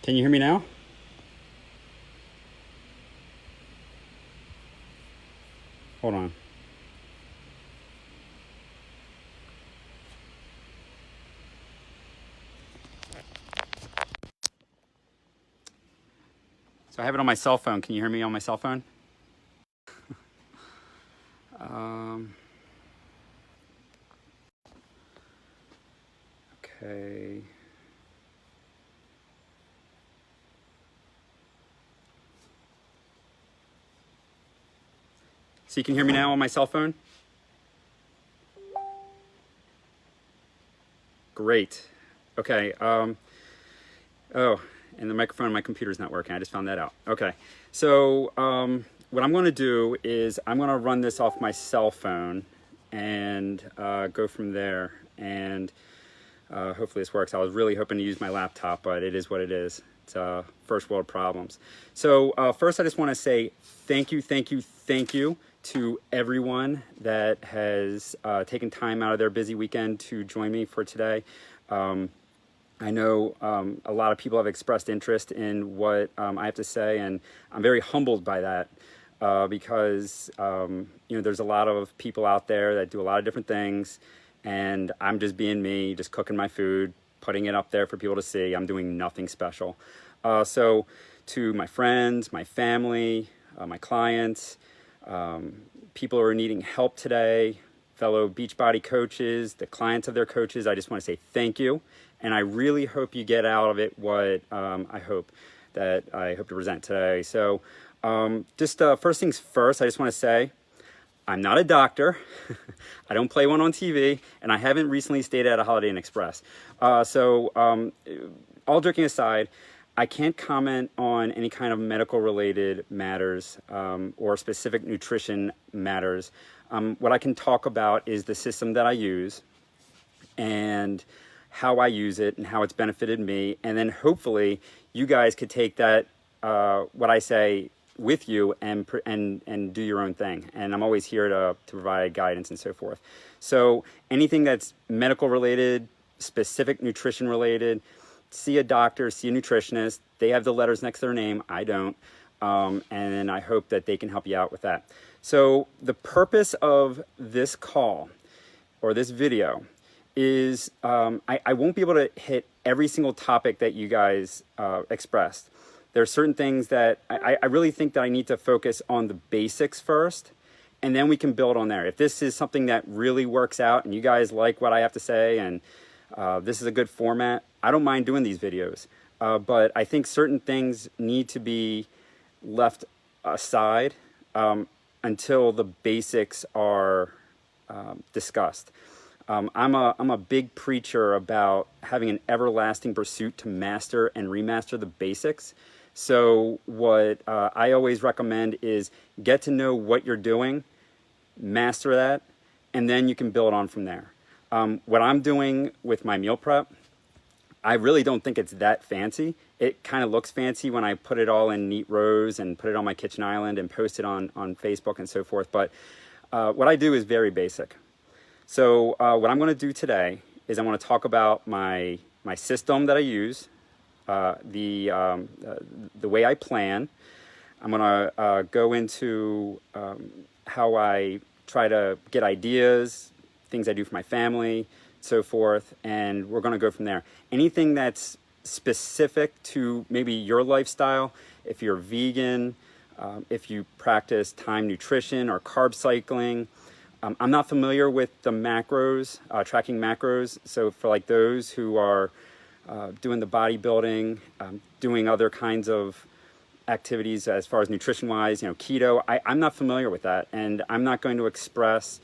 Can you hear me now? Hold on. So I have it on my cell phone. Can you hear me on my cell phone? Okay. So you can hear me now on my cell phone? Great. Okay. Oh, and the microphone on my computer is not working. I just found that out. Okay. So what I'm going to do is I'm going to run this off my cell phone and go from there. And hopefully this works. I was really hoping to use my laptop, but it is what it is. It's first world problems. So first I just want to say thank you to everyone that has taken time out of their busy weekend to join me for today. I know a lot of people have expressed interest in what I have to say, and I'm very humbled by that because there's a lot of people out there that do a lot of different things, and I'm just being me, just cooking my food, putting it up there for people to see. I'm doing nothing special. So to my friends, my family, my clients, people who are needing help today, fellow Beachbody coaches, the clients of their coaches, I just want to say thank you. And I really hope you get out of it what I hope to present today. So just first things first, I just want to say, I'm not a doctor. I don't play one on TV, and I haven't recently stayed at a Holiday Inn Express. So all joking aside, I can't comment on any kind of medical related matters or specific nutrition matters. What I can talk about is the system that I use and how I use it and how it's benefited me. And then hopefully you guys could take that, what I say, with you and do your own thing. And I'm always here to provide guidance and so forth. So anything that's medical related, specific nutrition related, see a doctor, see a nutritionist. They have the letters next to their name. I don't. And I hope that they can help you out with that. So the purpose of this call or this video is I won't be able to hit every single topic that you guys expressed. There are certain things that I really think that I need to focus on the basics first, and then we can build on there. If this is something that really works out and you guys like what I have to say and this is a good format, I don't mind doing these videos. But I think certain things need to be left aside until the basics are discussed. I'm a big preacher about having an everlasting pursuit to master and remaster the basics. So what I always recommend is get to know what you're doing, master that, and then you can build on from there. What I'm doing with my meal prep, I really don't think it's that fancy. It kind of looks fancy when I put it all in neat rows and put it on my kitchen island and post it on Facebook and so forth. But what I do is very basic. So what I'm going to do today is I'm going to talk about my system that I use, the way I plan. I'm going to go into how I try to get ideas, things I do for my family, so forth, and we're going to go from there. Anything that's specific to maybe your lifestyle, if you're vegan, if you practice time nutrition or carb cycling. I'm not familiar with the macros, tracking macros. So for like those who are doing the bodybuilding, doing other kinds of activities as far as nutrition-wise, keto, I'm not familiar with that. And I'm not going to express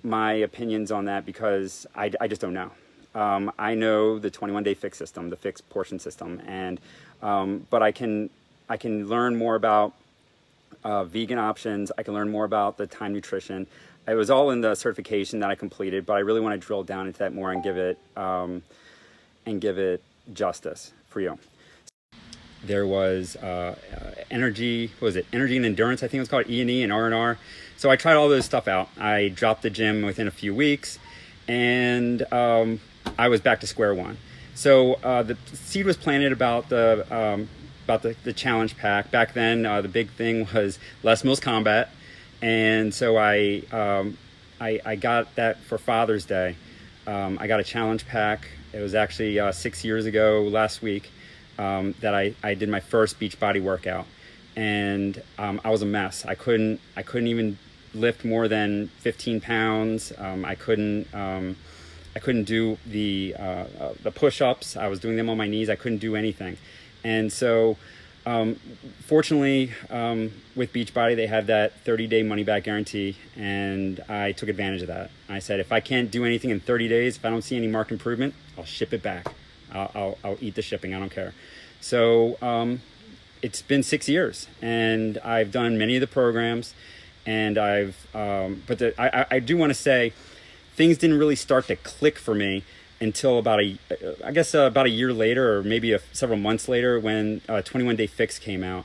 my opinions on that because I just don't know. I know the 21-day fix system, the fixed portion system, and but I can learn more about vegan options. I can learn more about the time nutrition. It was all in the certification that I completed, but I really want to drill down into that more and give it justice for you. There was energy, what was it? Energy and endurance, I think it was called, E&E and R&R. So I tried all those stuff out. I dropped the gym within a few weeks, and I was back to square one. So the seed was planted about the challenge pack. Back then, the big thing was Les Mills Combat, and so I got that for Father's Day. I got a challenge pack. It was actually 6 years ago last week that I did my first Beachbody workout, and I was a mess. I couldn't even lift more than 15 pounds. I couldn't do the push-ups. I was doing them on my knees. I couldn't do anything. And so fortunately, with Beachbody, they have that 30-day money-back guarantee, and I took advantage of that. I said, if I can't do anything in 30 days, if I don't see any marked improvement, I'll ship it back. I'll eat the shipping. I don't care. So it's been 6 years, and I've done many of the programs, and I do want to say, things didn't really start to click for me until about a year later, or maybe several months later, when 21 Day Fix came out.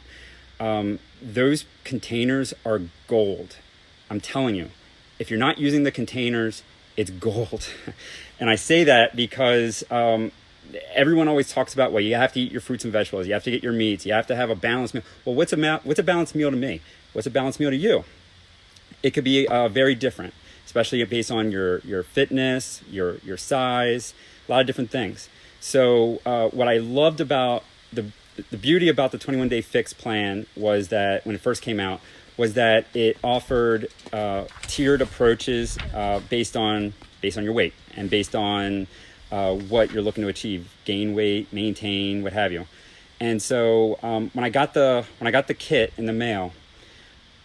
Those containers are gold. I'm telling you, if you're not using the containers, it's gold. And I say that because everyone always talks about, well, you have to eat your fruits and vegetables, you have to get your meats, you have to have a balanced meal. Well, what's a balanced meal to me? What's a balanced meal to you? It could be very different, especially based on your fitness, your size, a lot of different things. So what I loved about the beauty about the 21 Day Fix plan was that when it first came out, was that it offered tiered approaches based on your weight and based on what you're looking to achieve, gain weight, maintain, what have you. And so when I got the kit in the mail,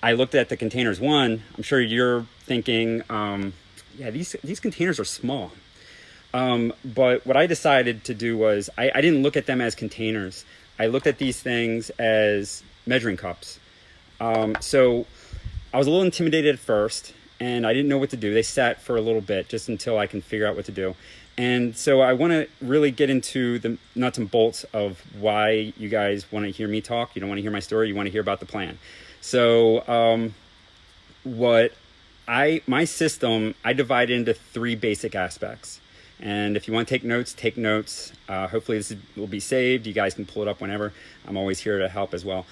I looked at the containers. One, I'm sure you're thinking, yeah, these containers are small. But what I decided to do was I didn't look at them as containers. I looked at these things as measuring cups. So I was a little intimidated at first, and I didn't know what to do. They sat for a little bit just until I can figure out what to do. And so I want to really get into the nuts and bolts of why you guys want to hear me talk. You don't want to hear my story. You want to hear about the plan. So my system, I divide into 3 basic aspects. And if you want to take notes. Hopefully this will be saved. You guys can pull it up whenever. I'm always here to help as well.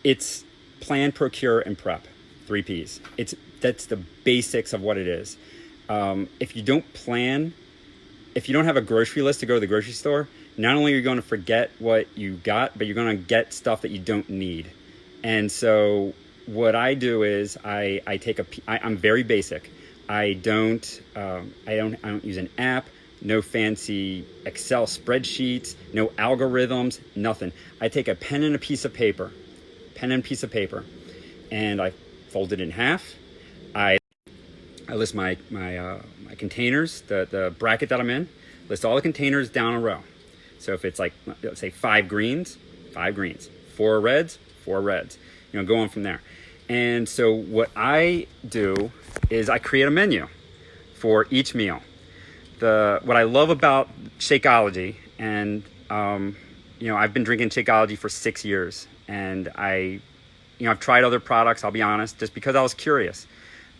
It's plan, procure, and prep. 3 Ps. That's the basics of what it is. If you don't plan, if you don't have a grocery list to go to the grocery store, not only are you going to forget what you got, but you're going to get stuff that you don't need. And so what I do is I'm very basic. I don't use an app, no fancy Excel spreadsheets, no algorithms, nothing. I take a pen and a piece of paper, and I fold it in half. I list my containers, the bracket that I'm in, list all the containers down a row. So if it's like, let's say 5 greens, 4 reds, go on from there. And so what I do is I create a menu for each meal. What I love about Shakeology, and I've been drinking Shakeology for 6 years, and I've tried other products, I'll be honest, just because I was curious.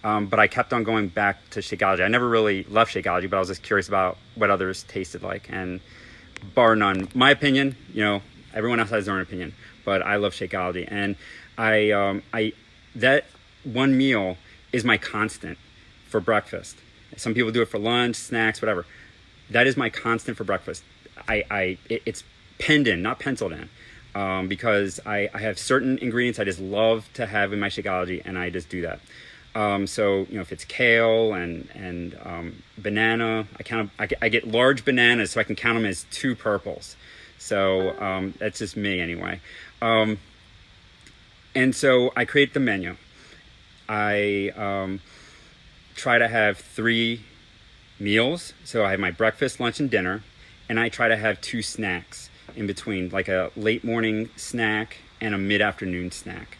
But I kept on going back to Shakeology. I never really left Shakeology, but I was just curious about what others tasted like. And bar none, my opinion, everyone else has their own opinion, but I love Shakeology. And that one meal is my constant for breakfast. Some people do it for lunch, snacks, whatever. That is my constant for breakfast. It's penned in, not penciled in, because I have certain ingredients I just love to have in my Shakeology, and I just do that. So if it's kale and banana, I get large bananas so I can count them as 2 purples. So that's just me anyway. And so I create the menu. I try to have 3 meals. So I have my breakfast, lunch, and dinner, and I try to have 2 snacks in between, like a late morning snack and a mid-afternoon snack.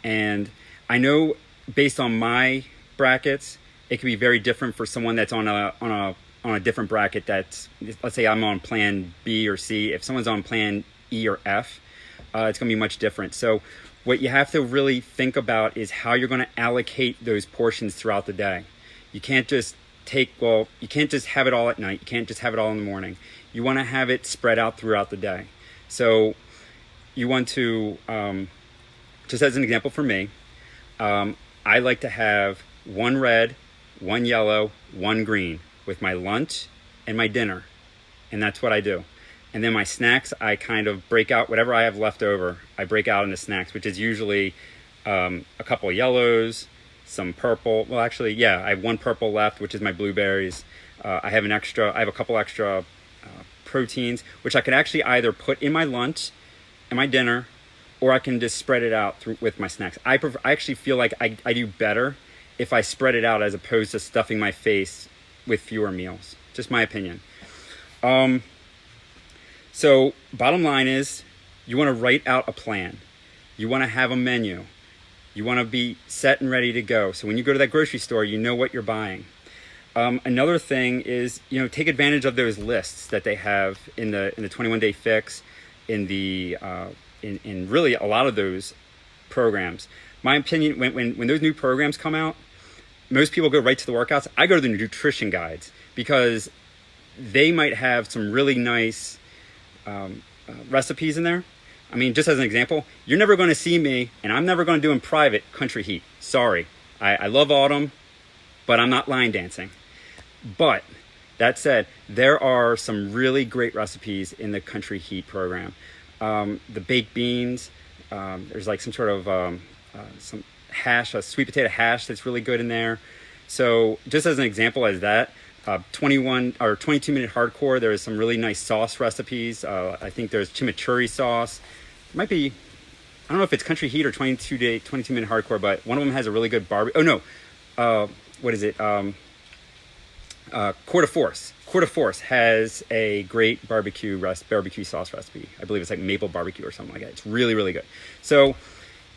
And I know, based on my brackets, it can be very different for someone that's on a different bracket. That's, let's say I'm on plan B or C. If someone's on plan E or F, it's going to be much different. So what you have to really think about is how you're going to allocate those portions throughout the day. You can't just you can't just have it all at night. You can't just have it all in the morning. You want to have it spread out throughout the day. So you want to, just as an example for me, I like to have one red, one yellow, one green with my lunch and my dinner. And that's what I do. And then my snacks, I kind of break out whatever I have left over. I break out into snacks, which is usually a couple of yellows, some purple. Well, actually, yeah, I have one purple left, which is my blueberries. I have a couple extra proteins, which I could actually either put in my lunch and my dinner, or I can just spread it out with my snacks. I actually feel like I do better if I spread it out as opposed to stuffing my face with fewer meals. Just my opinion. So bottom line is, you want to write out a plan. You want to have a menu. You want to be set and ready to go. So when you go to that grocery store, you know what you're buying. Another thing is, take advantage of those lists that they have in the 21-day fix, in really a lot of those programs. My opinion, when those new programs come out, most people go right to the workouts. I go to the nutrition guides because they might have some really nice recipes in there. I mean, just as an example, you're never going to see me, and I'm never going to do in private, Country Heat. Sorry. I love autumn, but I'm not line dancing. But that said, there are some really great recipes in the Country Heat program. The baked beans, there's like some sort of some hash, a sweet potato hash that's really good in there. So just as an example as that, 21 or 22-minute hardcore, there is some really nice sauce recipes. I think there's chimichurri sauce. It might be, I don't know if it's Country Heat or 22-minute hardcore, but one of them has a really good barbecue. Oh no, what is it? Coeur de Force. Coeur de Force has a great barbecue sauce recipe. I believe it's like maple barbecue or something like that. It's really, really good. So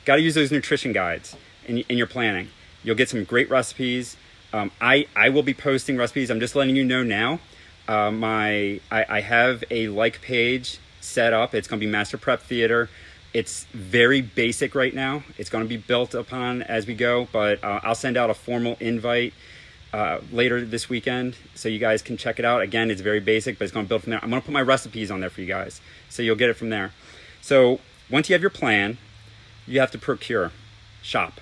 got to use those nutrition guides in your planning. You'll get some great recipes. I will be posting recipes. I'm just letting you know now. I have a like page set up. It's going to be Master Prep Theater. It's very basic right now. It's going to be built upon as we go, but I'll send out a formal invite later this weekend so you guys can check it out. Again, it's very basic, but it's going to build from there. I'm going to put my recipes on there for you guys, so you'll get it from there. So once you have your plan, you have to shop.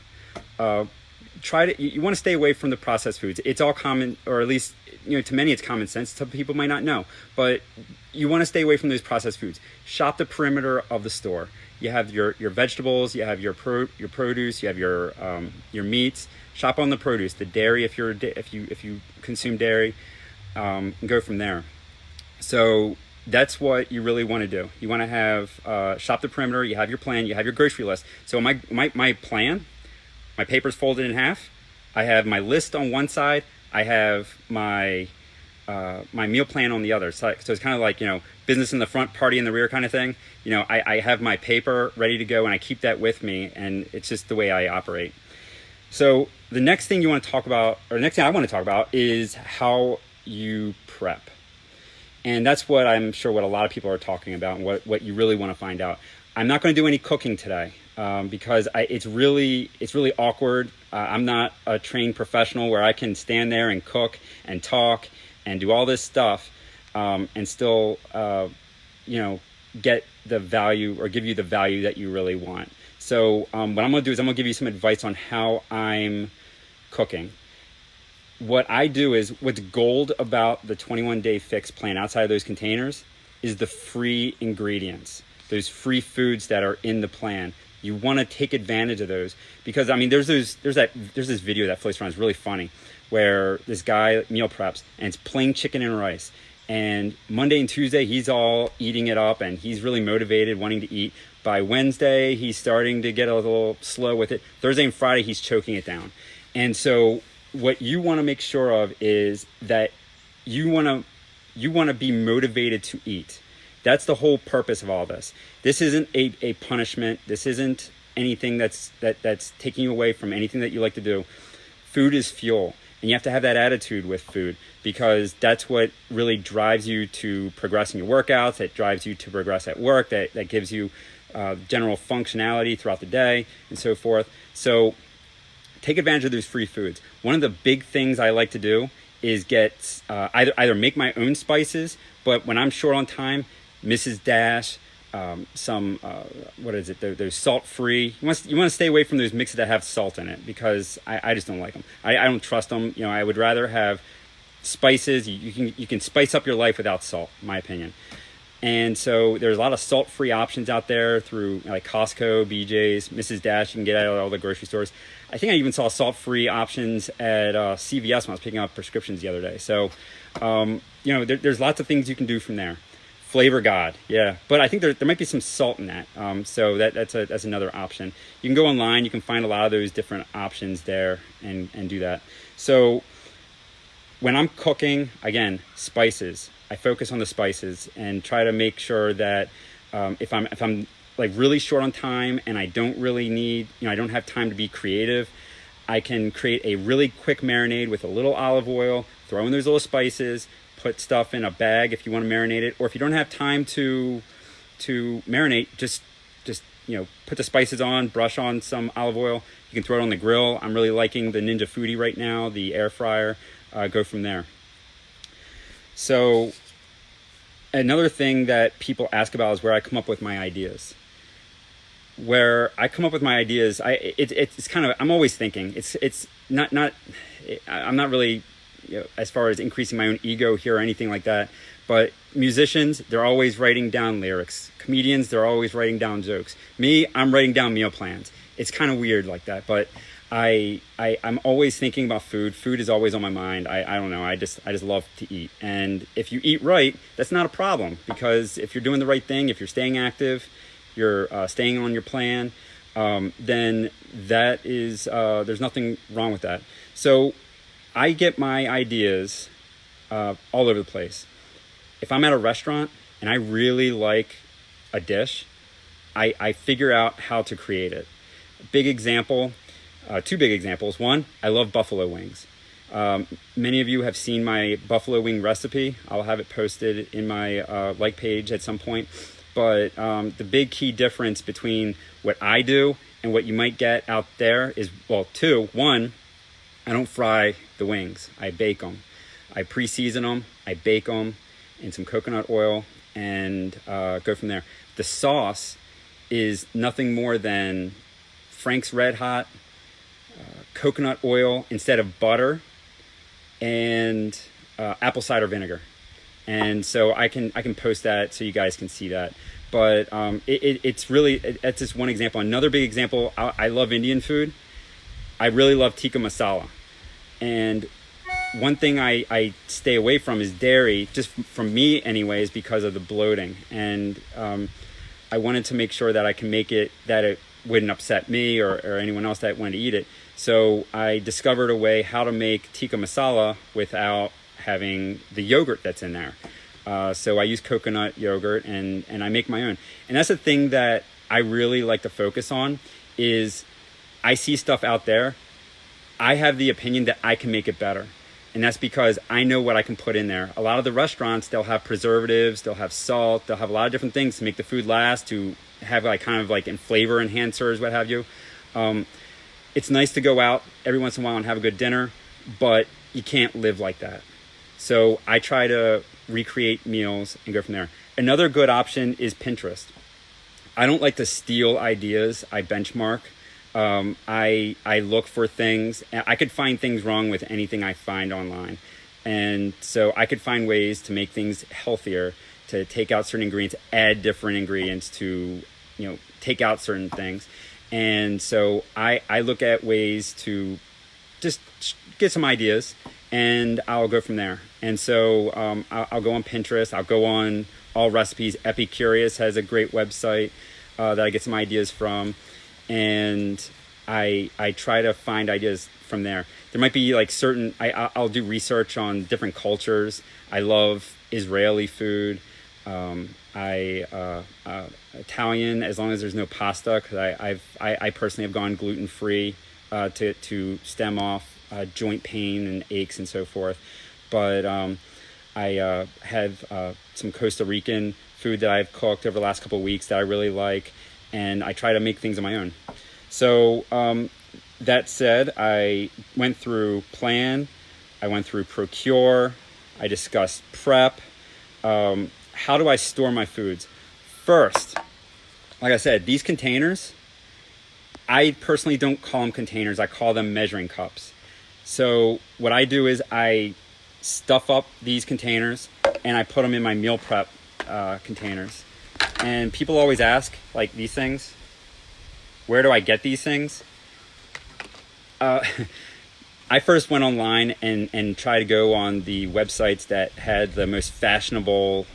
You want to stay away from the processed foods. It's all common, or at least, to many it's common sense. Some people might not know, but you want to stay away from those processed foods. Shop the perimeter of the store. You have your vegetables, you have your produce, you have your meats. Shop on the produce, the dairy if you consume dairy, and go from there. So that's what you really want to do. You want to have shop the perimeter. You have your plan. You have your grocery list. So my plan. My paper's folded in half. I have my list on one side. I have my meal plan on the other. So it's kind of like, business in the front, party in the rear kind of thing. I have my paper ready to go, and I keep that with me, and it's just the way I operate. So the next thing you want to talk about, or the next thing I want to talk about, is how you prep. And that's what I'm sure what a lot of people are talking about, and what you really want to find out. I'm not going to do any cooking today. Because it's really awkward. I'm not a trained professional where I can stand there and cook and talk and do all this stuff and still, get the value or give you the value that you really want. So what I'm going to do is I'm going to give you some advice on how I'm cooking. What I do is, what's gold about the 21-day fix plan outside of those containers is the free ingredients, those free foods that are in the plan. You want to take advantage of those because, there's this video that floats around. It's really funny where this guy meal preps and it's plain chicken and rice. And Monday and Tuesday, he's all eating it up and he's really motivated, wanting to eat. By Wednesday, he's starting to get a little slow with it. Thursday and Friday, he's choking it down. And so what you want to make sure of is that you want to be motivated to eat. That's the whole purpose of all this. This isn't a punishment. This isn't anything that's taking you away from anything that you like to do. Food is fuel, and you have to have that attitude with food because that's what really drives you to progress in your workouts. It drives you to progress at work. That gives you general functionality throughout the day and so forth. So take advantage of those free foods. One of the big things I like to do is get either make my own spices, but when I'm short on time, Mrs. Dash, some what is it? Those salt free. You want to stay away from those mixes that have salt in it because I just don't like them. I don't trust them. You know, I would rather have spices. You can spice up your life without salt, in my opinion. And so there's a lot of salt-free options out there through like Costco, BJ's, Mrs. Dash. You can get at all the grocery stores. I think I even saw salt-free options at CVS when I was picking up prescriptions the other day. So, you know, there's lots of things you can do from there. Flavor God, yeah. But I think there might be some salt in that. So that's another option. You can go online. You can find a lot of those different options there and do that. So when I'm cooking, again, spices. I focus on the spices and try to make sure that if I'm like really short on time and I don't really need, you know, I don't have time to be creative, I can create a really quick marinade with a little olive oil, throw in those little spices, put stuff in a bag if you want to marinate it, or if you don't have time to marinate, just you know, put the spices on, brush on some olive oil. You can throw it on the grill. I'm really liking the Ninja Foodi right now, the air fryer. Go from there. So another thing that people ask about is where I come up with my ideas. Where I come up with my ideas, it's kind of, I'm always thinking. It's not I'm not really, you know, as far as increasing my own ego here or anything like that. But musicians, they're always writing down lyrics. Comedians, they're always writing down jokes. Me, I'm writing down meal plans. It's kind of weird like that, but I'm always thinking about food. Food is always on my mind. I don't know. I just love to eat. And if you eat right, that's not a problem, because if you're doing the right thing, if you're staying active, you're staying on your plan, then that is, there's nothing wrong with that. So I get my ideas all over the place. If I'm at a restaurant and I really like a dish, I figure out how to create it. Big example. Two big examples. One, I love buffalo wings. Many of you have seen my buffalo wing recipe. I'll have it posted in my like page at some point. But the big key difference between what I do and what you might get out there is, well, two. One, I don't fry the wings. I bake them. I pre-season them. I bake them in some coconut oil and go from there. The sauce is nothing more than Frank's Red Hot, coconut oil instead of butter, and apple cider vinegar. And so I can post that so you guys can see that. But it's really, that's just one example. Another big example, I love Indian food. I really love tikka masala. And one thing I stay away from is dairy, just from me anyways, because of the bloating. And I wanted to make sure that I can make it that it wouldn't upset me or anyone else that wanted to eat it. So I discovered a way how to make tikka masala without having the yogurt that's in there. So I use coconut yogurt and I make my own. And that's the thing that I really like to focus on is I see stuff out there. I have the opinion that I can make it better. And that's because I know what I can put in there. A lot of the restaurants, they'll have preservatives, they'll have salt, they'll have a lot of different things to make the food last, to have like kind of like in flavor enhancers, what have you. It's nice to go out every once in a while and have a good dinner, but you can't live like that. So I try to recreate meals and go from there. Another good option is Pinterest. I don't like to steal ideas. I benchmark. I look for things. I could find things wrong with anything I find online. And so I could find ways to make things healthier, to take out certain ingredients, add different ingredients, to, you know, take out certain things. And so I look at ways to just get some ideas and I'll go from there. And so I'll go on Pinterest. I'll go on All Recipes. Epicurious has a great website that I get some ideas from. And I try to find ideas from there. There might be like certain, I'll do research on different cultures. I love Israeli food. Italian, as long as there's no pasta, because I personally have gone gluten-free to stem off joint pain and aches and so forth. But I have some Costa Rican food that I've cooked over the last couple of weeks that I really like, and I try to make things on my own. So that said, I went through plan, I went through Procure. I discussed prep. How do I store my foods? First, like I said, these containers, I personally don't call them containers. I call them measuring cups. So what I do is I stuff up these containers and I put them in my meal prep containers. And people always ask, like, these things, where do I get these things? I first went online and tried to go on the websites that had the most fashionable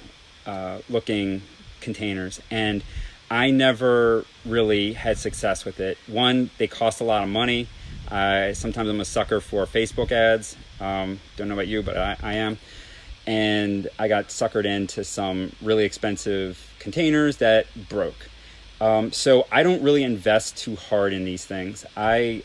looking containers, and I never really had success with it. One, they cost a lot of money. Sometimes I'm a sucker for Facebook ads. Don't know about you, but I am. And I got suckered into some really expensive containers that broke. So I don't really invest too hard in these things. I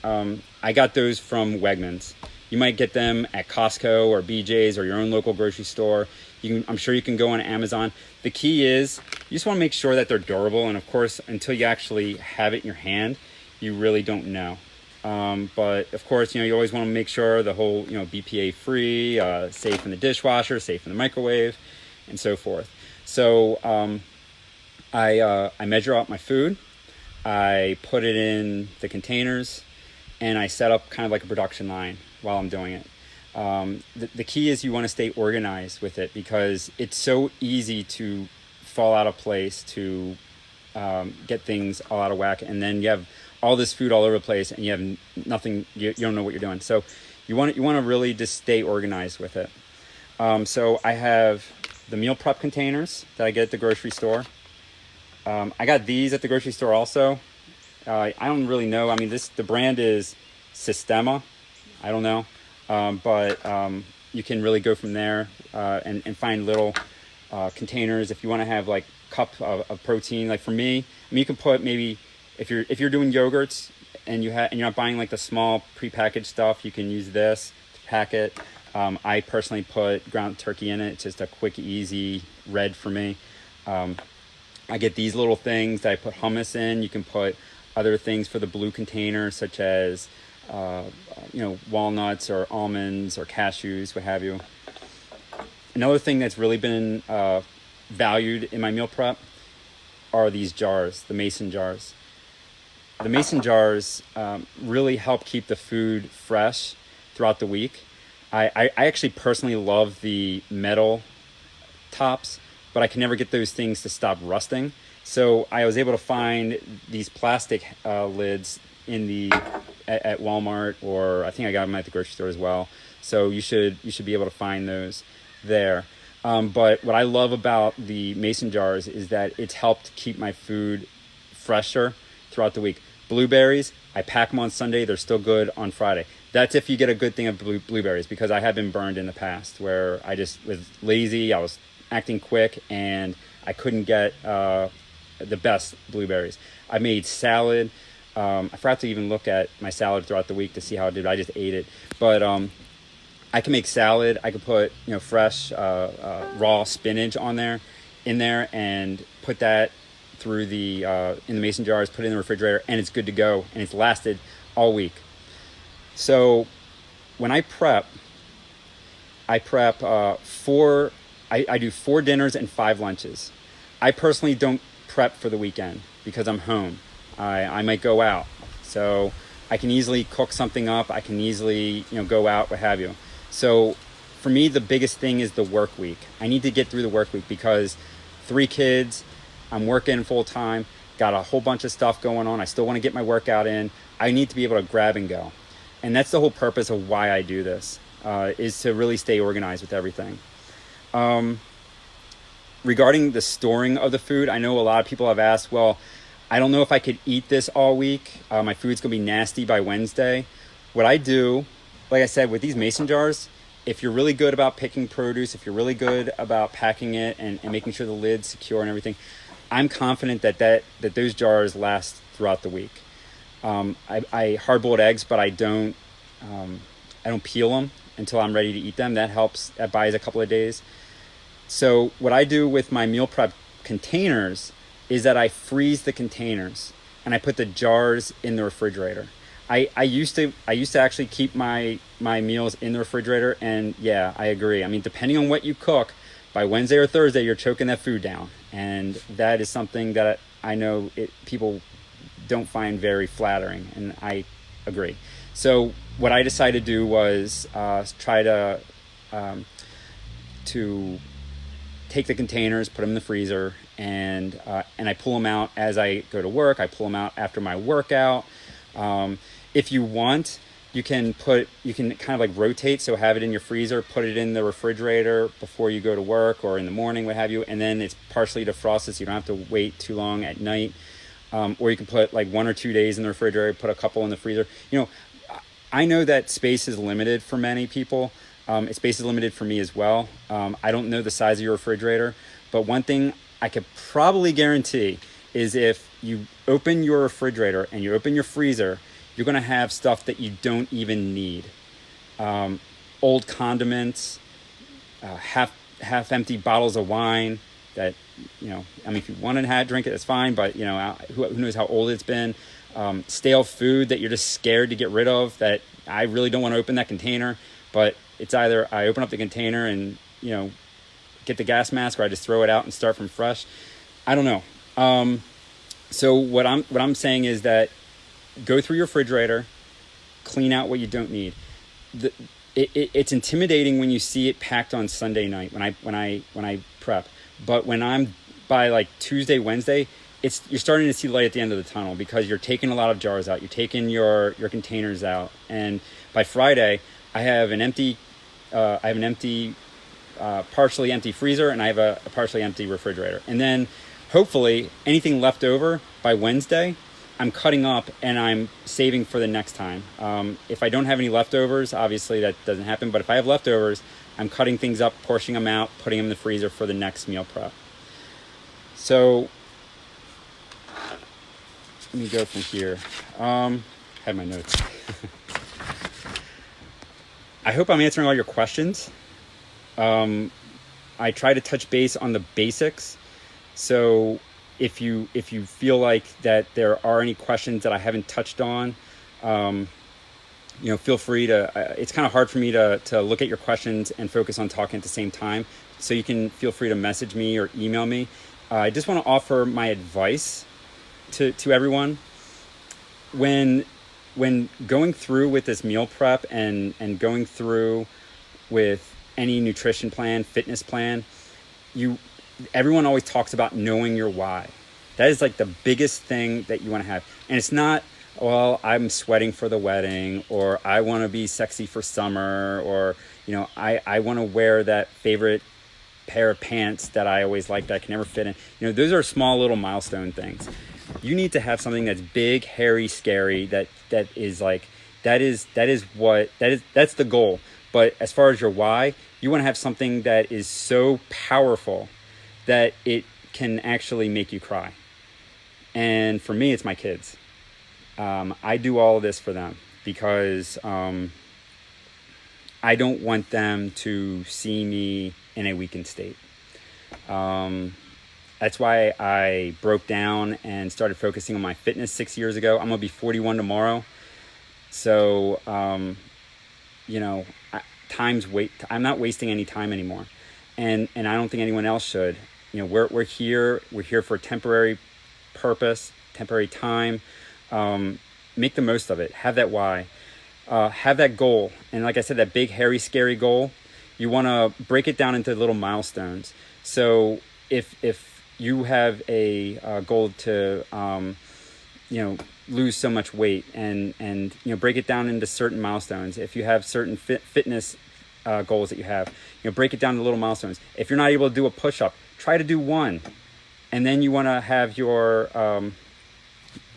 got those from Wegmans. You might get them at Costco or BJ's or your own local grocery store. I'm sure you can go on Amazon. The key is you just want to make sure that they're durable. And of course, until you actually have it in your hand, you really don't know. But of course, you always want to make sure the whole, BPA free, safe in the dishwasher, safe in the microwave, and so forth. So I measure out my food. I put it in the containers, and I set up kind of like a production line while I'm doing it. The key is you want to stay organized with it, because it's so easy to fall out of place, to get things all out of whack, and then you have all this food all over the place and you have nothing, you don't know what you're doing. So you want to really just stay organized with it. So I have the meal prep containers that I get at the grocery store. I got these at the grocery store also. I don't really know. I mean, the brand is Sistema. I don't know. But you can really go from there and find little containers if you want to have like cup of protein. Like for me, you can put maybe if you're doing yogurts and you're not buying like the small prepackaged stuff, you can use this to pack it. I personally put ground turkey in it. It's just a quick, easy red for me. I get these little things that I put hummus in. You can put other things for the blue container, such as walnuts or almonds or cashews, what have you. Another thing that's really been valued in my meal prep are these jars, the mason jars. The mason jars really help keep the food fresh throughout the week. I actually personally love the metal tops, but I can never get those things to stop rusting. So I was able to find these plastic lids at Walmart, or I think I got them at the grocery store as well. So you should be able to find those there. But what I love about the mason jars is that it's helped keep my food fresher throughout the week. Blueberries, I pack them on Sunday. They're still good on Friday. That's if you get a good thing of blueberries, because I have been burned in the past where I just was lazy. I was acting quick and I couldn't get the best blueberries. I made salad. I forgot to even look at my salad throughout the week to see how it did. I just ate it. But I can make salad. I could put fresh raw spinach in there, and put that through in the mason jars, put it in the refrigerator, and it's good to go, and it's lasted all week. So when I prep I do 4 dinners and 5 lunches. I personally don't prep for the weekend because I'm home. I might go out, so I can easily cook something up. I can easily go out, what have you. So for me, the biggest thing is the work week. I need to get through the work week because 3 kids, I'm working full time, got a whole bunch of stuff going on. I still want to get my workout in. I need to be able to grab and go. And that's the whole purpose of why I do this, is to really stay organized with everything. Regarding the storing of the food, I know a lot of people have asked, well, I don't know if I could eat this all week. My food's going to be nasty by Wednesday. What I do, like I said, with these mason jars, if you're really good about picking produce, if you're really good about packing it and making sure the lid's secure and everything, I'm confident that those jars last throughout the week. I hard-boiled eggs, but I don't peel them until I'm ready to eat them. That helps. That buys a couple of days. So what I do with my meal prep containers is that I freeze the containers and I put the jars in the refrigerator. I used to actually keep my meals in the refrigerator, and yeah, I agree. I mean, depending on what you cook, by Wednesday or Thursday, you're choking that food down, and that is something that I know people don't find very flattering, and I agree. So what I decided to do was try um, to take the containers, put them in the freezer, and I pull them out as I go to work. I pull them out after my workout. If you want, you can kind of like rotate, so have it in your freezer, put it in the refrigerator before you go to work or in the morning, what have you, and then it's partially defrosted, so you don't have to wait too long at night. Or you can put like 1 or 2 days in the refrigerator, put a couple in the freezer. I know that space is limited for many people. Space is limited for me as well. I don't know the size of your refrigerator, but one thing I could probably guarantee is if you open your refrigerator and you open your freezer, you're going to have stuff that you don't even need. Old condiments, half empty bottles of wine that, I mean, if you want to drink it, that's fine, but who knows how old it's been. Stale food that you're just scared to get rid of, that I really don't want to open that container, but it's either I open up the container and get the gas mask, or I just throw it out and start from fresh. I don't know. So what I'm saying is that go through your refrigerator, clean out what you don't need. It's intimidating when you see it packed on Sunday night when I prep, but when I'm by like Tuesday, Wednesday, you're starting to see light at the end of the tunnel, because you're taking a lot of jars out, you're taking your containers out, and by Friday I have an empty partially empty freezer, and I have a partially empty refrigerator. And then hopefully anything left over by Wednesday, I'm cutting up and I'm saving for the next time. If I don't have any leftovers, obviously that doesn't happen, but if I have leftovers, I'm cutting things up, portioning them out, putting them in the freezer for the next meal prep. So let me go from here. I have my notes. I hope I'm answering all your questions. I try to touch base on the basics. So if you feel like that there are any questions that I haven't touched on, feel free to, it's kind of hard for me to look at your questions and focus on talking at the same time. So you can feel free to message me or email me. I just want to offer my advice to everyone. When going through with this meal prep and going through with any nutrition plan, fitness plan, everyone always talks about knowing your why. That is like the biggest thing that you want to have. And it's not, well, I'm sweating for the wedding, or I want to be sexy for summer, or, I want to wear that favorite pair of pants that I always liked that I can never fit in. Those are small little milestone things. You need to have something that's big, hairy, scary, that's the goal. But as far as your why, you want to have something that is so powerful that it can actually make you cry. And for me, it's my kids. I do all of this for them because I don't want them to see me in a weakened state. That's why I broke down and started focusing on my fitness 6 years ago. I'm going to be 41 tomorrow. So, I'm not wasting any time anymore. And I don't think anyone else should. We're here for a temporary purpose, temporary time. Make the most of it. Have that why. Have that goal. And like I said, that big, hairy, scary goal, you want to break it down into little milestones. So if you have a goal to, lose so much weight and break it down into certain milestones. If you have certain fitness goals that you have, break it down to little milestones. If you're not able to do a push-up, try to do one. And then you want to have your, and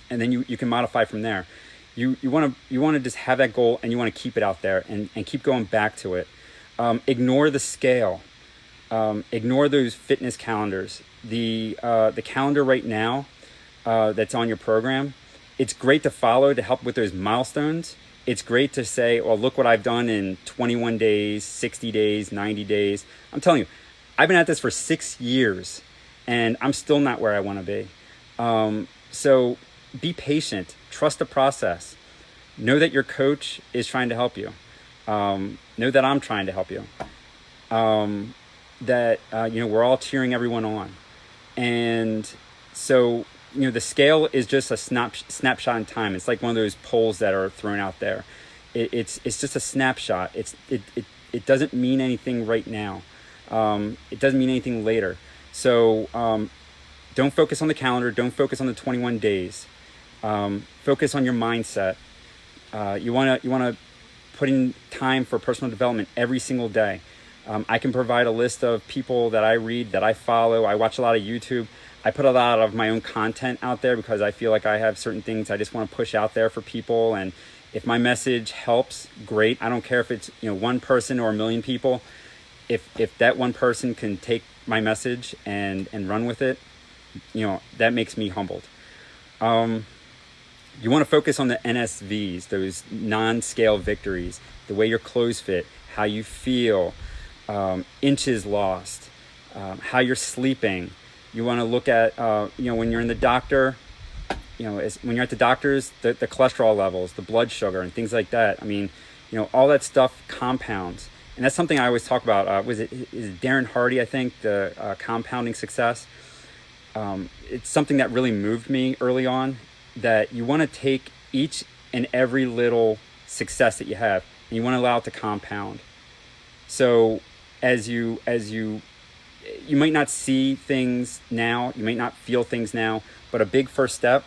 then you can modify from there. You want to just have that goal, and you want to keep it out there and keep going back to it. Ignore the scale. Ignore those fitness calendars. The calendar right now that's on your program, it's great to follow to help with those milestones. It's great to say, well, look what I've done in 21 days, 60 days, 90 days. I'm telling you, I've been at this for 6 years, and I'm still not where I want to be. So be patient. Trust the process. Know that your coach is trying to help you. Know that I'm trying to help you. That we're all cheering everyone on. And so, the scale is just a snapshot in time. It's like one of those polls that are thrown out there. It's just a snapshot. It doesn't mean anything right now. It doesn't mean anything later. So don't focus on the calendar. Don't focus on the 21 days. Focus on your mindset. You wanna put in time for personal development every single day. I can provide a list of people that I read, that I follow. I watch a lot of YouTube. I put a lot of my own content out there because I feel like I have certain things I just want to push out there for people. And if my message helps, great. I don't care if it's one person or a million people. If that one person can take my message and run with it, that makes me humbled. You want to focus on the NSVs, those non-scale victories, the way your clothes fit, how you feel, inches lost, how you're sleeping. You want to look at, when you're in the doctor, when you're at the doctor's, the cholesterol levels, the blood sugar and things like that. I mean, all that stuff compounds. And that's something I always talk about. Is it Darren Hardy, I think, the compounding success? It's something that really moved me early on, that you want to take each and every little success that you have and you want to allow it to compound. So as you might not see things now, you might not feel things now, but a big first step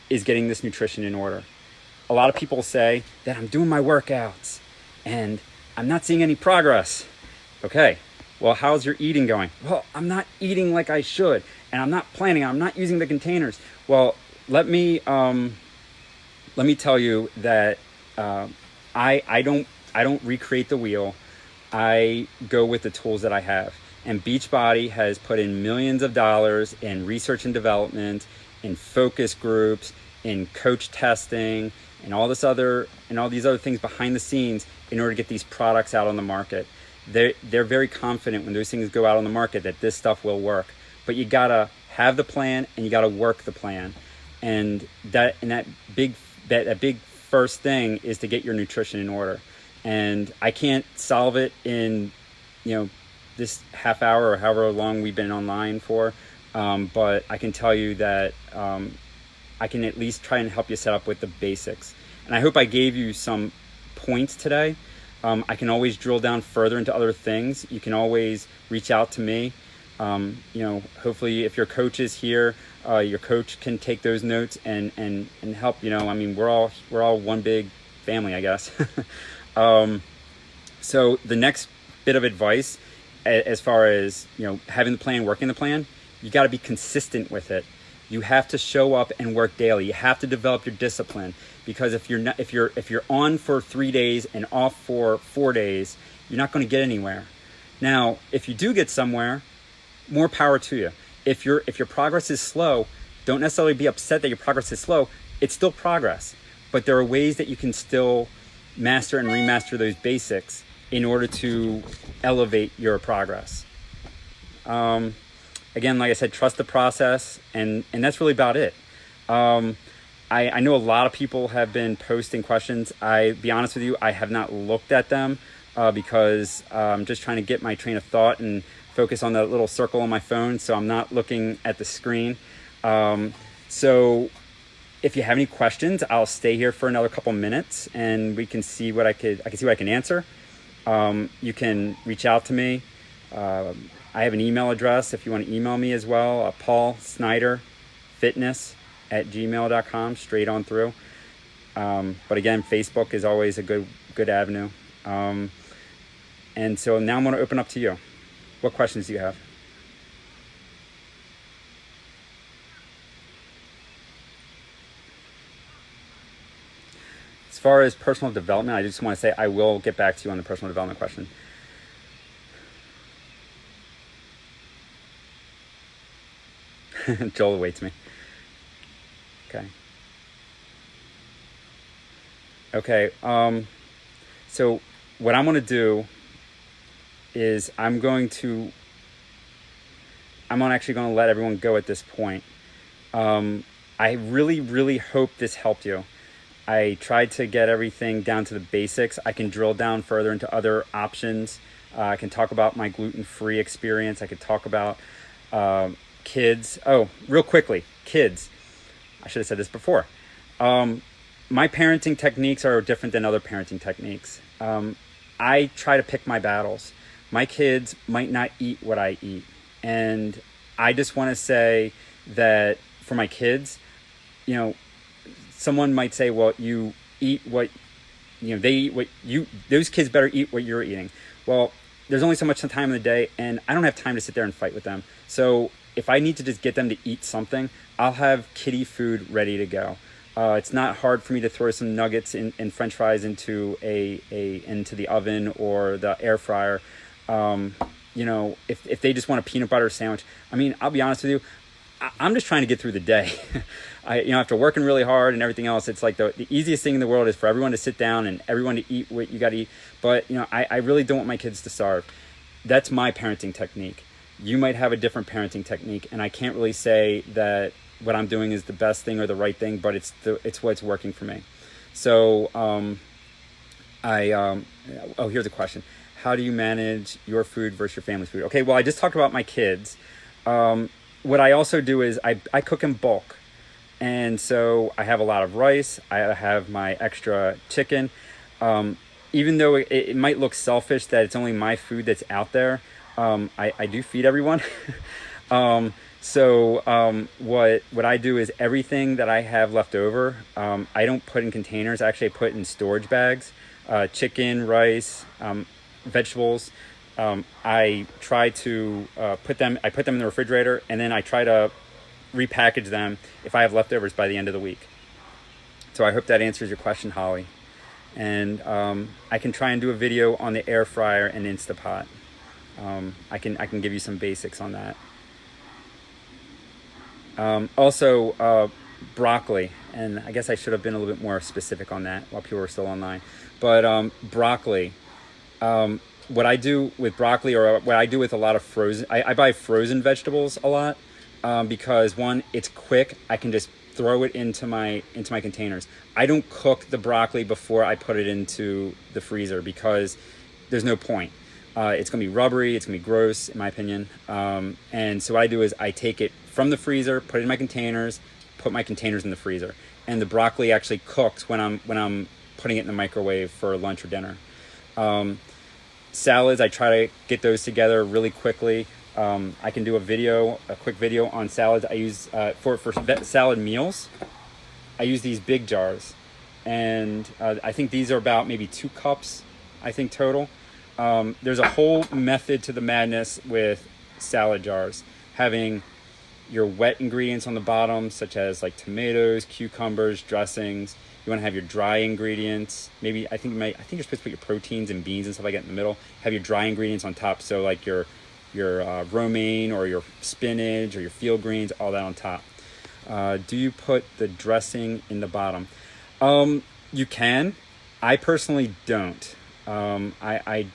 is getting this nutrition in order. A lot of people say that I'm doing my workouts and I'm not seeing any progress. Okay, well, how's your eating going? Well, I'm not eating like I should, and I'm not planning, I'm not using the containers. Well, let me tell you that I don't recreate the wheel. I go with the tools that I have. And Beachbody has put in millions of dollars in research and development, in focus groups, in coach testing, and all these other things behind the scenes in order to get these products out on the market. They're very confident when those things go out on the market that this stuff will work. But you gotta have the plan and you gotta work the plan. And that big first thing is to get your nutrition in order. And I can't solve it in this half hour or however long we've been online for, but I can tell you that I can at least try and help you set up with the basics. And I hope I gave you some points today. I can always drill down further into other things. You can always reach out to me. Hopefully if your coach is here, your coach can take those notes and help. I mean, we're all one big family, I guess. So the next bit of advice, as far as having the plan, working the plan, you got to be consistent with it. You have to show up and work daily. You have to develop your discipline, because if you're on for 3 days and off for 4 days, you're not going to get anywhere. Now, if you do get somewhere, more power to you. If your progress is slow, don't necessarily be upset that your progress is slow. It's still progress, but there are ways that you can still master and remaster those basics in order to elevate your progress. Again, like I said, trust the process, and that's really about it. I know a lot of people have been posting questions. Be honest with you, I have not looked at them because I'm just trying to get my train of thought and focus on the little circle on my phone, so I'm not looking at the screen. So if you have any questions, I'll stay here for another couple minutes and we can see what I can see what I can answer. You can reach out to me. I have an email address if you want to email me as well, paulsnyderfitness@gmail.com, straight on through. But again, Facebook is always a good avenue. And so now I'm going to open up to you. What questions do you have? As far as personal development, I just want to say I will get back to you on the personal development question. Joel awaits me. Okay. So what I'm going to do is I'm actually going to let everyone go at this point. I really, really hope this helped you. I tried to get everything down to the basics. I can drill down further into other options. I can talk about my gluten-free experience. I could talk about kids. Oh, real quickly, kids. I should have said this before. My parenting techniques are different than other parenting techniques. I try to pick my battles. My kids might not eat what I eat. And I just want to say that for my kids, you know, someone might say, well, you eat what, they eat what those kids better eat what you're eating. Well, there's only so much time in the day, and I don't have time to sit there and fight with them. So if I need to just get them to eat something, I'll have kiddie food ready to go. It's not hard for me to throw some nuggets and French fries into into the oven or the air fryer. If they just want a peanut butter sandwich, I mean, I'll be honest with you, I'm just trying to get through the day. After working really hard and everything else, it's like the easiest thing in the world is for everyone to sit down and everyone to eat what you got to eat. But, I really don't want my kids to starve. That's my parenting technique. You might have a different parenting technique, and I can't really say that what I'm doing is the best thing or the right thing, but it's what's working for me. So, here's a question. How do you manage your food versus your family's food? Okay, well, I just talked about my kids. What I also do is I cook in bulk. And so I have a lot of rice. I have my extra chicken. Even though it might look selfish that it's only my food that's out there, I do feed everyone. What I do is everything that I have left over, I don't put in containers. Actually, I put in storage bags, chicken, rice, vegetables. I try to put them in the refrigerator, and then I try to repackage them if I have leftovers by the end of the week. So I hope that answers your question, Holly. And I can try and do a video on the air fryer and Instapot. I can give you some basics on that. Also, broccoli, and I guess I should have been a little bit more specific on that while people were still online. But broccoli, what I do with broccoli, or what I do with a lot of frozen, I buy frozen vegetables a lot. Because one, it's quick. I can just throw it into my containers. I don't cook the broccoli before I put it into the freezer because there's no point. It's gonna be rubbery. It's gonna be gross, in my opinion. And so what I do is I take it from the freezer, put it in my containers, put my containers in the freezer, and the broccoli actually cooks when I'm putting it in the microwave for lunch or dinner. Salads, I try to get those together really quickly. I can do a quick video on salads. I use, for salad meals, I use these big jars. And I think these are about maybe 2 cups, I think, total. There's a whole method to the madness with salad jars. Having your wet ingredients on the bottom, such as like tomatoes, cucumbers, dressings. You want to have your dry ingredients. Maybe, I think you're supposed to put your proteins and beans and stuff like that in the middle. Have your dry ingredients on top. So like your romaine or your spinach or your field greens, all that on top. Do you put the dressing in the bottom? You can. I personally don't. I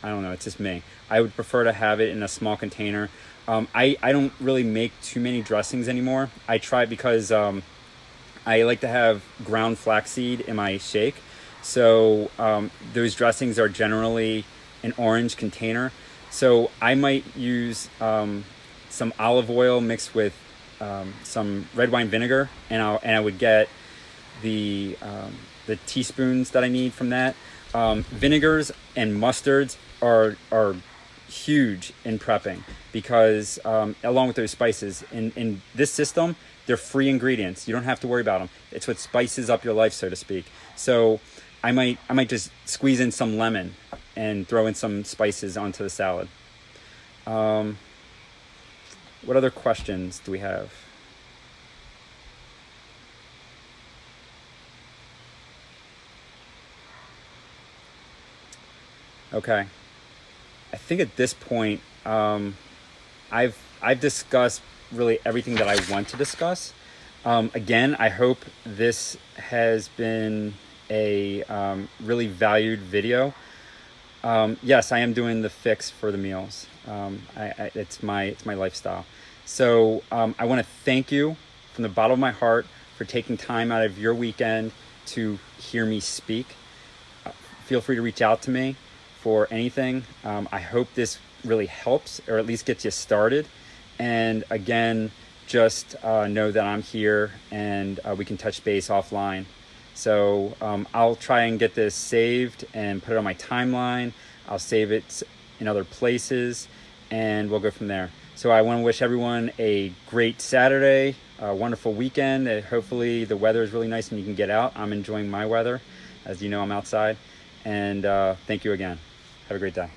don't know. It's just me. I would prefer to have it in a small container. I don't really make too many dressings anymore. I try because I like to have ground flaxseed in my shake. So those dressings are generally an orange container. So I might use some olive oil mixed with some red wine vinegar, and I would get the teaspoons that I need from that. Vinegars and mustards are huge in prepping because along with those spices in this system, they're free ingredients. You don't have to worry about them. It's what spices up your life, so to speak. So I might just squeeze in some lemon and throw in some spices onto the salad. What other questions do we have? Okay. I think at this point, I've discussed really everything that I want to discuss. Again, I hope this has been a really valued video. Yes, I am doing the fix for the meals. It's my lifestyle. So I want to thank you from the bottom of my heart for taking time out of your weekend to hear me speak. Feel free to reach out to me for anything. I hope this really helps, or at least gets you started. And again, just know that I'm here, and we can touch base offline. So I'll try and get this saved and put it on my timeline. I'll save it in other places, and we'll go from there. So I want to wish everyone a great Saturday, a wonderful weekend. Hopefully the weather is really nice and you can get out. I'm enjoying my weather. As you know, I'm outside. And thank you again. Have a great day.